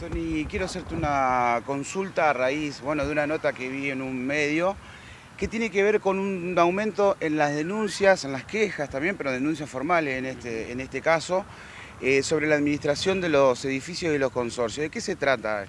Tony, quiero hacerte una consulta a raíz, bueno, de una nota que vi en un medio que tiene que ver con un aumento en las denuncias, en las quejas también, pero denuncias formales en este caso, sobre la administración de los edificios y los consorcios. ¿De qué se trata?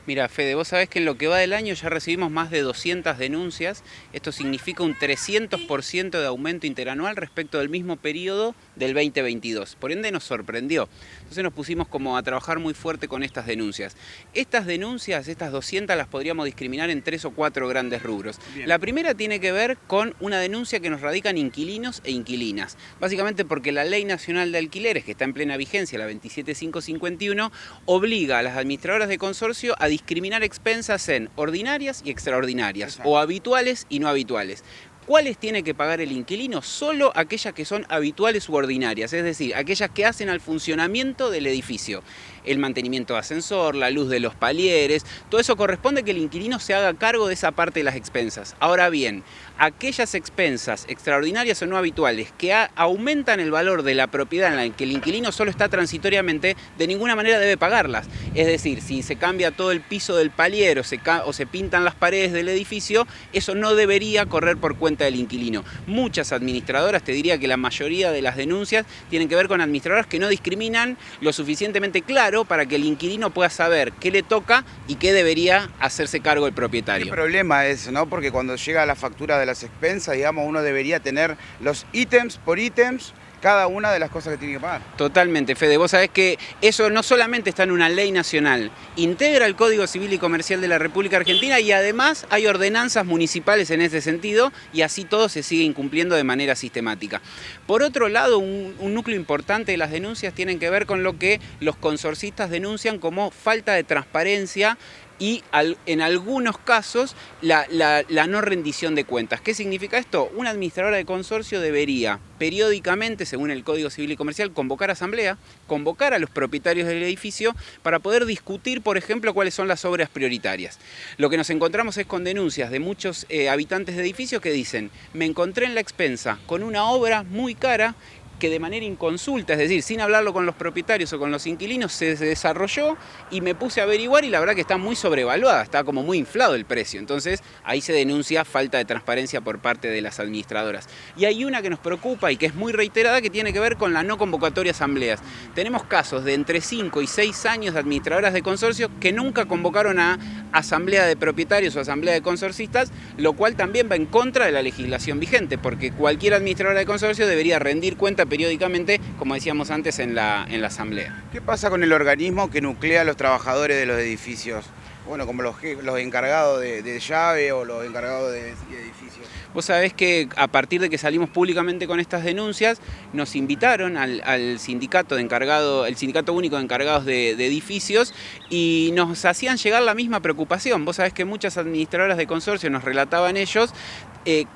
Mira, Fede, vos sabés que en lo que va del año ya recibimos más de 200 denuncias. Esto significa un 300% de aumento interanual respecto del mismo periodo del 2022. Por ende nos sorprendió. Entonces nos pusimos como a trabajar muy fuerte con estas denuncias. Estas denuncias, estas 200, las podríamos discriminar en 3 o 4 grandes rubros. Bien. La primera tiene que ver con una denuncia que nos radican inquilinos e inquilinas. Básicamente porque la Ley Nacional de Alquileres, que está en plena vigencia, la 27551, obliga a las administradoras de consorcio a discriminar expensas en ordinarias y extraordinarias, Exacto. o habituales y no habituales. ¿Cuáles tiene que pagar el inquilino? Solo aquellas que son habituales u ordinarias, es decir, aquellas que hacen al funcionamiento del edificio. El mantenimiento de ascensor, la luz de los palieres, todo eso corresponde que el inquilino se haga cargo de esa parte de las expensas. Ahora bien, aquellas expensas extraordinarias o no habituales que aumentan el valor de la propiedad en la que el inquilino solo está transitoriamente, de ninguna manera debe pagarlas. Es decir, si se cambia todo el piso del palier o se pintan las paredes del edificio, eso no debería correr por cuenta del inquilino. Muchas administradoras, te diría que la mayoría de las denuncias tienen que ver con administradoras que no discriminan lo suficientemente claro para que el inquilino pueda saber qué le toca y qué debería hacerse cargo el propietario. ¿Qué problema es, no? Porque cuando llega la factura de las expensas, digamos, uno debería tener los ítems por ítems, cada una de las cosas que tiene que pagar. Totalmente, Fede. Vos sabés que eso no solamente está en una ley nacional, integra el Código Civil y Comercial de la República Argentina y además hay ordenanzas municipales en ese sentido y así todo se sigue incumpliendo de manera sistemática. Por otro lado, un núcleo importante de las denuncias tienen que ver con lo que los consorcistas denuncian como falta de transparencia y en algunos casos la no rendición de cuentas. ¿Qué significa esto? Una administradora de consorcio debería periódicamente, según el Código Civil y Comercial, convocar asamblea, convocar a los propietarios del edificio para poder discutir, por ejemplo, cuáles son las obras prioritarias. Lo que nos encontramos es con denuncias de muchos habitantes de edificios que dicen: me encontré en la expensa con una obra muy cara que de manera inconsulta, es decir, sin hablarlo con los propietarios o con los inquilinos, se desarrolló y me puse a averiguar y la verdad que está muy sobrevaluada, está como muy inflado el precio. Entonces ahí se denuncia falta de transparencia por parte de las administradoras. Y hay una que nos preocupa y que es muy reiterada, que tiene que ver con la no convocatoria a asambleas. Tenemos casos de entre 5 y 6 años de administradoras de consorcio que nunca convocaron a asamblea de propietarios o asamblea de consorcistas, lo cual también va en contra de la legislación vigente, porque cualquier administradora de consorcio debería rendir cuenta periódicamente, como decíamos antes, en la asamblea. ¿Qué pasa con el organismo que nuclea a los trabajadores de los edificios? Bueno, como los encargados de llave o los encargados de edificios. Vos sabés que a partir de que salimos públicamente con estas denuncias, nos invitaron al sindicato el Sindicato Único de Encargados de Edificios, y nos hacían llegar la misma preocupación. Vos sabés que muchas administradoras de consorcio, nos relataban ellos,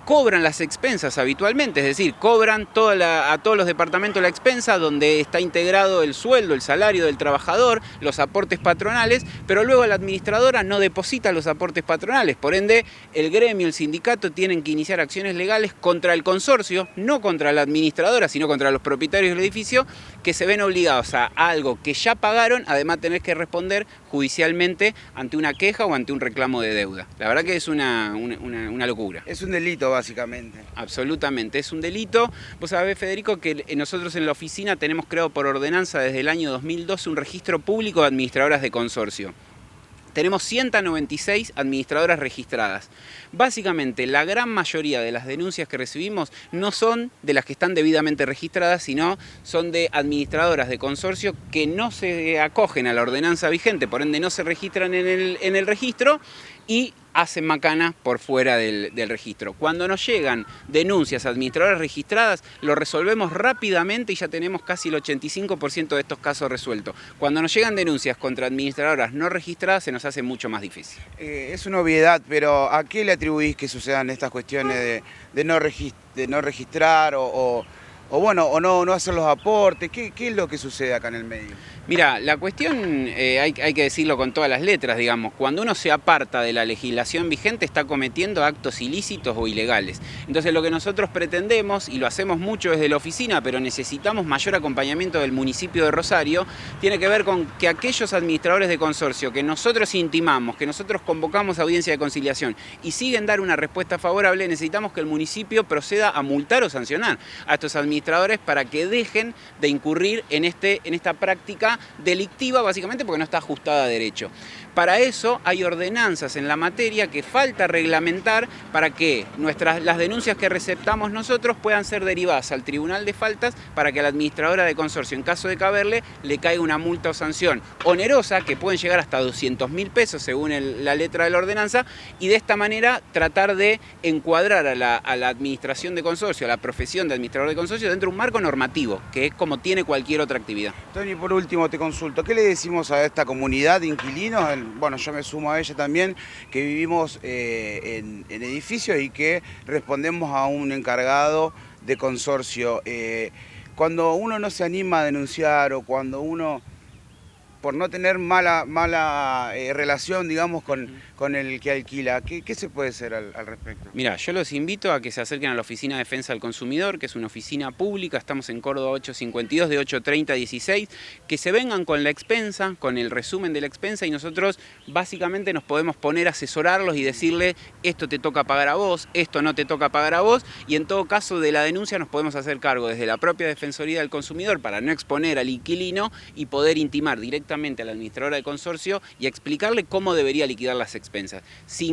cobran las expensas habitualmente, es decir, cobran a todos los departamentos la expensa donde está integrado el sueldo, el salario del trabajador, los aportes patronales, pero luego la administradora no deposita los aportes patronales. Por ende, el gremio, el sindicato tienen que iniciar acciones legales contra el consorcio, no contra la administradora, sino contra los propietarios del edificio, que se ven obligados a algo que ya pagaron, además tener que responder judicialmente ante una queja o ante un reclamo de deuda. La verdad que es una locura. Es un delito, básicamente. Absolutamente, es un delito. Vos sabés, Federico, que nosotros en la oficina tenemos creado por ordenanza desde el año 2012 un registro público de administradoras de consorcio. Tenemos 196 administradoras registradas. Básicamente, la gran mayoría de las denuncias que recibimos no son de las que están debidamente registradas, sino son de administradoras de consorcio que no se acogen a la ordenanza vigente, por ende no se registran en el registro y hacen macana por fuera del registro. Cuando nos llegan denuncias a administradoras registradas, lo resolvemos rápidamente y ya tenemos casi el 85% de estos casos resueltos. Cuando nos llegan denuncias contra administradoras no registradas, se nos hace mucho más difícil. Es una obviedad, pero ¿a qué le atribuís que sucedan estas cuestiones de no registrar o no hacer los aportes? ¿Qué es lo que sucede acá en el medio? Mira, la cuestión hay que decirlo con todas las letras, digamos. Cuando uno se aparta de la legislación vigente está cometiendo actos ilícitos o ilegales. Entonces lo que nosotros pretendemos, y lo hacemos mucho desde la oficina, pero necesitamos mayor acompañamiento del municipio de Rosario, tiene que ver con que aquellos administradores de consorcio que nosotros intimamos, que nosotros convocamos a audiencia de conciliación y siguen dar una respuesta favorable, necesitamos que el municipio proceda a multar o sancionar a estos administradores para que dejen de incurrir en esta práctica delictiva, básicamente porque no está ajustada a derecho. Para eso hay ordenanzas en la materia que falta reglamentar para que las denuncias que receptamos nosotros puedan ser derivadas al Tribunal de Faltas para que a la administradora de consorcio, en caso de caberle, le caiga una multa o sanción onerosa que pueden llegar hasta 200.000 pesos según la letra de la ordenanza, y de esta manera tratar de encuadrar a la administración de consorcio, a la profesión de administrador de consorcio dentro de un marco normativo, que es como tiene cualquier otra actividad. Tony, por último te consulto, ¿qué le decimos a esta comunidad de inquilinos? Bueno, yo me sumo a ella también, que vivimos en edificios y que respondemos a un encargado de consorcio. Cuando uno no se anima a denunciar o cuando uno, por no tener mala relación, digamos, con el que alquila, ¿qué se puede hacer al respecto? Mira, yo los invito a que se acerquen a la Oficina de Defensa del Consumidor, que es una oficina pública, estamos en Córdoba 852 de 830 a 16, que se vengan con la expensa, con el resumen de la expensa, y nosotros básicamente nos podemos poner a asesorarlos y decirle esto te toca pagar a vos, esto no te toca pagar a vos, y en todo caso de la denuncia nos podemos hacer cargo desde la propia Defensoría del Consumidor para no exponer al inquilino y poder intimar directamente a la administradora de consorcio y explicarle cómo debería liquidar las expensas. Si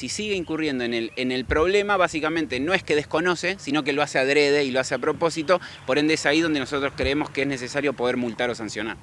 sigue incurriendo en el problema, básicamente no es que desconoce, sino que lo hace adrede y lo hace a propósito, por ende es ahí donde nosotros creemos que es necesario poder multar o sancionar.